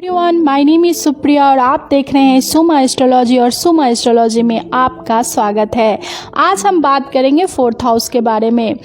Everyone, my name is Supriya और आप देख रहे हैं सुमा एस्ट्रोलॉजी और सुमा एस्ट्रोलॉजी में आपका स्वागत है। आज हम बात करेंगे फोर्थ हाउस के बारे में।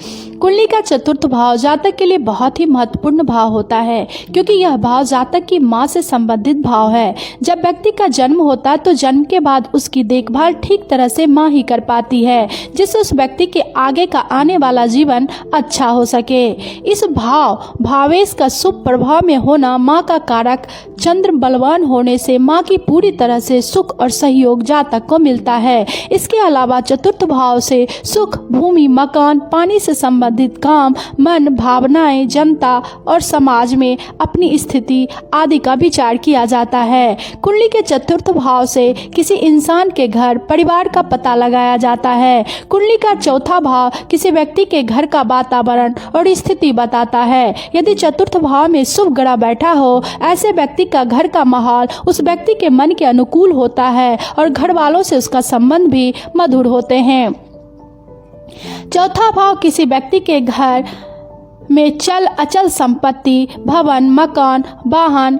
कुंडली का चतुर्थ भाव जातक के लिए बहुत ही महत्वपूर्ण भाव होता है, क्योंकि यह भाव जातक की मां से संबंधित भाव है। जब व्यक्ति का जन्म होता है तो जन्म के बाद उसकी देखभाल ठीक तरह से मां ही कर पाती है, जिससे उस व्यक्ति के आगे का आने वाला जीवन अच्छा हो सके। इस भावेश का शुभ प्रभाव में होना मां का कारक चंद्र बलवान होने से मां की पूरी तरह से सुख और सहयोग जातक को मिलता है। इसके अलावा चतुर्थ भाव से सुख, भूमि, मकान, पानी से संबंधित काम, मन, भावनाएं, जनता और समाज में अपनी स्थिति आदि का विचार किया जाता है। कुंडली के चतुर्थ भाव से किसी इंसान के घर, परिवार का पता लगाया जाता है। कुंडली का चौथा भाव किसी व्यक्ति के घर का वातावरण और स्थिति बताता है। यदि चतुर्थ भाव में शुभ ग्रह बैठा हो, ऐसे व्यक्ति का घर का माहौल उस व्यक्ति के मन के अनुकूल होता है और घर वालों से उसका संबंध भी मधुर होते हैं। चौथा भाव किसी व्यक्ति के घर में चल अचल संपत्ति, भवन, मकान, वाहन,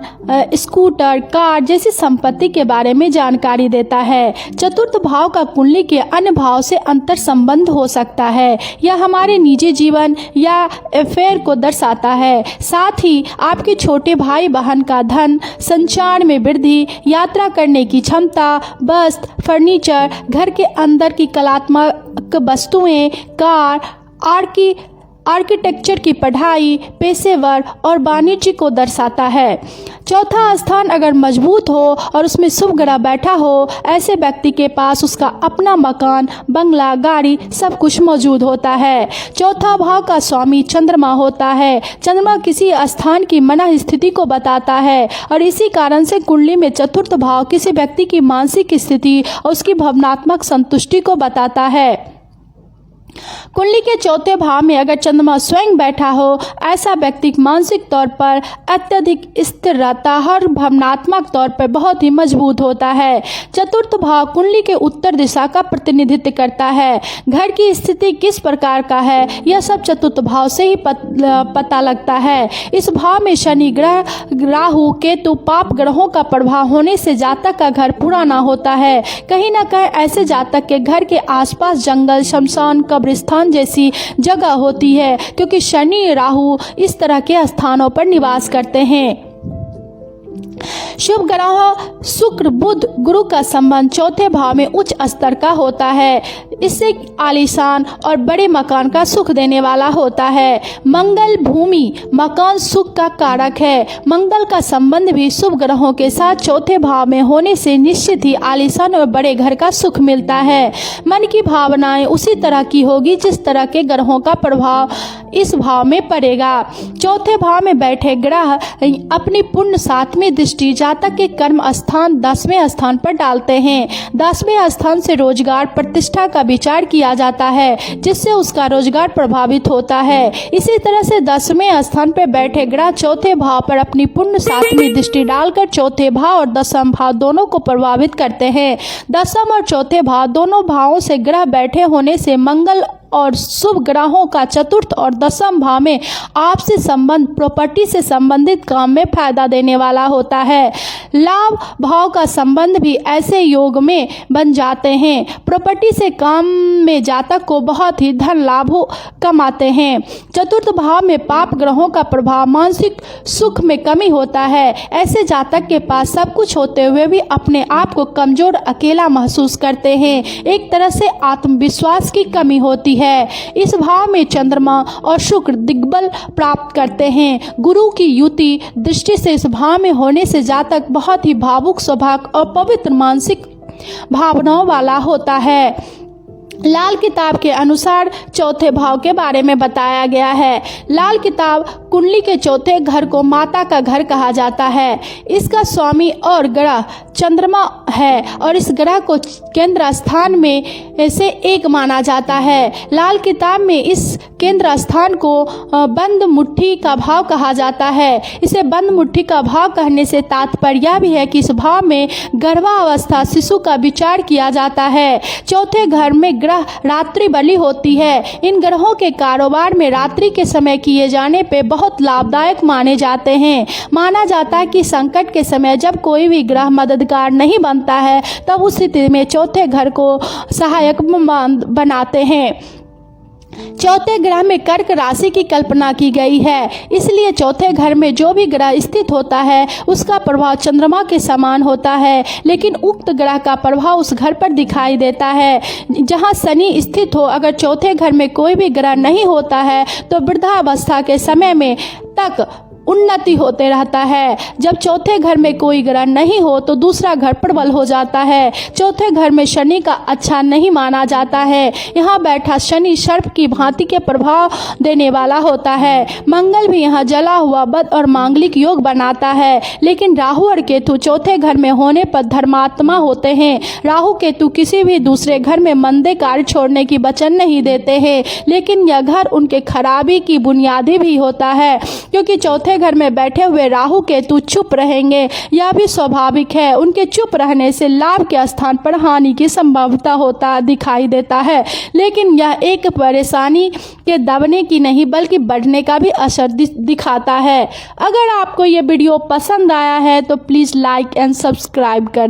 स्कूटर, कार जैसी संपत्ति के बारे में जानकारी देता है। चतुर्थ भाव का कुंडली के अन्य भाव से अंतर संबंध हो सकता है। यह हमारे निजी जीवन या अफेयर को दर्शाता है। साथ ही आपके छोटे भाई बहन का धन, संचार में वृद्धि, यात्रा करने की क्षमता, वस्त्र, फर्नीचर, घर के अंदर की कलात्मक वस्तुएं, कार, आर्किटेक्चर की पढ़ाई, पेशेवर और वाणिज्य को दर्शाता है। चौथा स्थान अगर मजबूत हो और उसमें शुभ ग्रह बैठा हो, ऐसे व्यक्ति के पास उसका अपना मकान, बंगला, गाड़ी सब कुछ मौजूद होता है। चौथा भाव का स्वामी चंद्रमा होता है। चंद्रमा किसी स्थान की मन स्थिति को बताता है और इसी कारण से कुंडली में चतुर्थ भाव किसी व्यक्ति की मानसिक स्थिति और उसकी भावनात्मक संतुष्टि को बताता है। कुंडली के चौथे भाव में अगर चंद्रमा स्वयं बैठा हो, ऐसा व्यक्ति मानसिक तौर पर अत्यधिक स्थिर रहता है और भावनात्मक तौर पर बहुत ही मजबूत होता है। चतुर्थ भाव कुंडली के उत्तर दिशा का प्रतिनिधित्व करता है। घर की स्थिति किस प्रकार का है, यह सब चतुर्थ भाव से ही पता लगता है। इस भाव में शनि ग्रह, राहु, केतु, पाप ग्रहों का प्रभाव होने से जातक का घर पुराना होता है। कहीं न कहीं ऐसे जातक के घर के आसपास जंगल, शमशान, कब्रिस्तान जैसी जगह होती है, क्योंकि शनि, राहु इस तरह के स्थानों पर निवास करते हैं। शुभ ग्रह शुक्र, बुध, गुरु का संबंध चौथे भाव में उच्च स्तर का होता है। इससे आलीशान और बड़े मकान का सुख देने वाला होता है। मंगल, भूमि, मकान सुख का कारक है। मंगल का संबंध भी शुभ ग्रहों के साथ चौथे भाव में होने से निश्चित ही आलीशान और बड़े घर का सुख मिलता है। मन की भावनाएं उसी तरह की होगी जिस तरह के ग्रहों का प्रभाव इस भाव में पड़ेगा। चौथे भाव में बैठे ग्रह अपनी पूर्ण 7वीं दृष्टि जातक के कर्म स्थान 10वें स्थान पर डालते हैं। 10वें स्थान से रोजगार, प्रतिष्ठा का विचार किया जाता है, जिससे उसका रोजगार प्रभावित होता है। इसी तरह से 10वें स्थान पर बैठे ग्रह चौथे भाव पर अपनी पूर्ण 7वीं दृष्टि डालकर चौथे भाव और दसम भाव दोनों को प्रभावित करते हैं। दसम और चौथे भाव दोनों भावों से ग्रह बैठे होने से मंगल और शुभ ग्रहों का चतुर्थ और दसम भाव में आपसी संबंध, प्रॉपर्टी से संबंधित काम में फायदा देने वाला होता है। लाभ भाव का संबंध भी ऐसे योग में बन जाते हैं। प्रॉपर्टी से काम में जातक को बहुत ही धन लाभ कमाते हैं। चतुर्थ भाव में पाप ग्रहों का प्रभाव मानसिक सुख में कमी होता है। ऐसे जातक के पास सब कुछ होते हुए भी अपने आप को कमजोर, अकेला महसूस करते हैं। एक तरह से आत्मविश्वास की कमी होती है। इस भाव में चंद्रमा और शुक्र दिग्बल प्राप्त करते हैं। गुरु की युति दृष्टि से इस भाव में होने से जातक बहुत ही भावुक स्वभाव और पवित्र मानसिक भावनाओं वाला होता है। लाल किताब के अनुसार चौथे भाव के बारे में बताया गया है। लाल किताब कुंडली के चौथे घर को माता का घर कहा जाता है। इसका स्वामी और ग्रह चंद्रमा है और इस ग्रह को केंद्र स्थान में से एक माना जाता है। लाल किताब में इस केंद्र स्थान को बंद मुट्ठी का भाव कहा जाता है। इसे बंद मुट्ठी का भाव कहने से तात्पर्य यह भी है कि इस भाव में गर्भावस्था शिशु का विचार किया जाता है। चौथे घर में ग्रह रात्रि बली होती है। इन ग्रहों के कारोबार में रात्रि के समय किए जाने पे बहुत लाभदायक माने जाते हैं। माना जाता है कि संकट के समय जब कोई भी ग्रह मददगार नहीं बनता है तब उस स्थिति में चौथे घर को सहायक बनाते हैं। चौथे ग्रह में कर्क राशि की कल्पना की गई है, इसलिए चौथे घर में जो भी ग्रह स्थित होता है उसका प्रभाव चंद्रमा के समान होता है, लेकिन उक्त ग्रह का प्रभाव उस घर पर दिखाई देता है जहां शनि स्थित हो। अगर चौथे घर में कोई भी ग्रह नहीं होता है तो वृद्धावस्था के समय में तक उन्नति होते रहता है। जब चौथे घर में कोई ग्रह नहीं हो तो दूसरा घर प्रबल हो जाता है। चौथे घर में शनि का अच्छा नहीं माना जाता है। यहाँ बैठा शनि सर्प की भांति के प्रभाव देने वाला होता है। मंगल भी यहाँ जला हुआ बद और मांगलिक योग बनाता है, लेकिन राहु और केतु चौथे घर में होने पर धर्मात्मा होते हैं। राहु केतु किसी भी दूसरे घर में मंदे कार्य छोड़ने की वचन नहीं देते हैं, लेकिन यह घर उनके खराबी की बुनियादी भी होता है, क्योंकि चौथे घर में बैठे हुए राहु केतु चुप रहेंगे। यह भी स्वाभाविक है। उनके चुप रहने से लाभ के स्थान पर हानि की संभावना होता दिखाई देता है, लेकिन यह एक परेशानी के दबने की नहीं बल्कि बढ़ने का भी असर दिखाता है। अगर आपको ये वीडियो पसंद आया है तो प्लीज़ लाइक एंड सब्सक्राइब कर